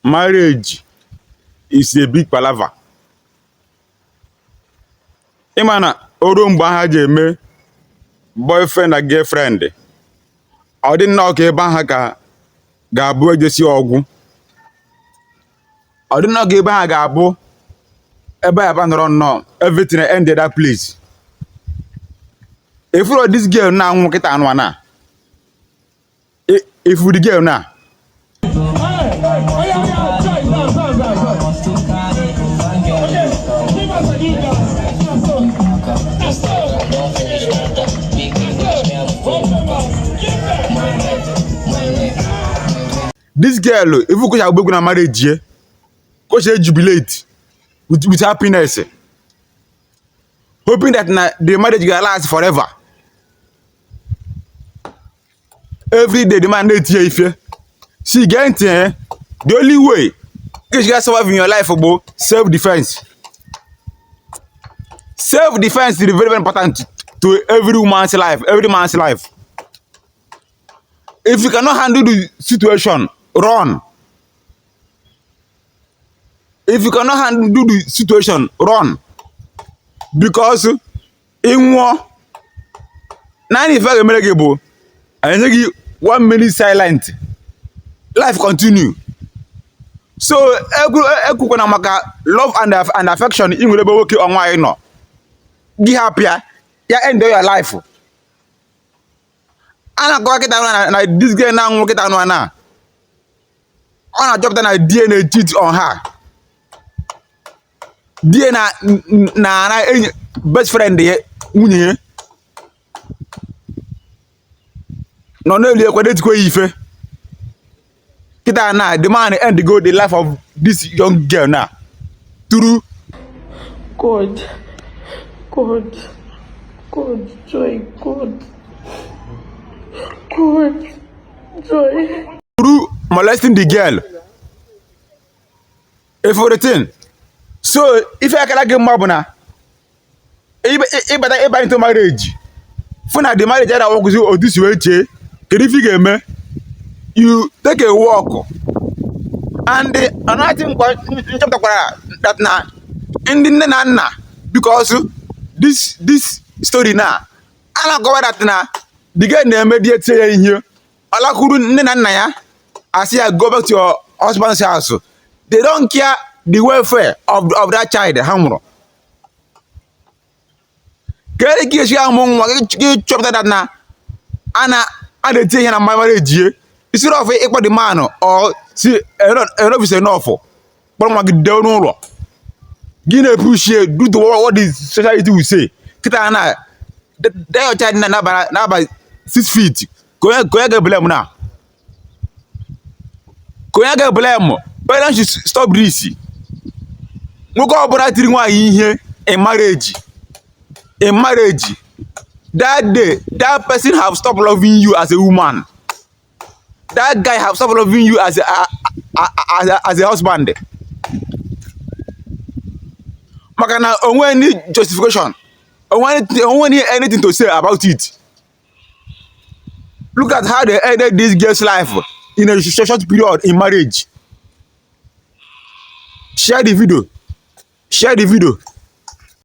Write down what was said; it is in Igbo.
marriage is a big palaver. Imana oru mgbe ha ji eme boyfriend and girlfriend. Ọ dị nnọọ ka ebe ha ga-abụ ejesi ọgwụ. Ọ dị nnọọ ka ebe ha ga-abụ ebe ya nọrọ nnọọ everything ended that place. If you this girl now nwoke ta anụ ana. If the girl now this girl, if you go to marriage, go jubilate with happiness, hoping that the marriage will last forever. Every day, the man needs here. See, get the only way you can survive in your life about self-defense. Self-defense is very, very important to every woman's life, every man's life. If you cannot handle the situation, run. If you cannot handle the situation, run. Because in war, 95 American, I think 1 minute silent, life continue. So, love and affection in will be working on why not. Be happier, you enjoy your life. And I go down this girl now work it down now. On a job that I DNA cheat on her. DNA na best friend ye munye. No really kwa ife. Kita na the man end go the life of this young girl now. Through God, joy, God, joy. Through molesting the girl. If for the thing. So if I can get mabuna, if I into marriage, for now the marriage that I walk with you or this way, if you get me, you take a walk. And another thing that now in the nana because this story now, I don't go that now. The girl they immediate say in here, Allah couldn't nana ya. I say I go back to your husband's house. They don't care the welfare of that child. Hamro. Kere kiasi among wagi chop that na. Ana ade tie na my marriage. Instead of equal the man or see enough is enough. But wagi down no. Gina appreciate do the what the society will say. Kita na that child na by 6 feet. Go get blame now. Go get blame. Parents should stop this. We go about here in marriage. In marriage, that day, that person have stopped loving you as a woman. That guy have stopped loving you as a husband. Makana, only need justification. Only need anything to say about it. Look at how they ended this girl's life in a short period in marriage. Share the video.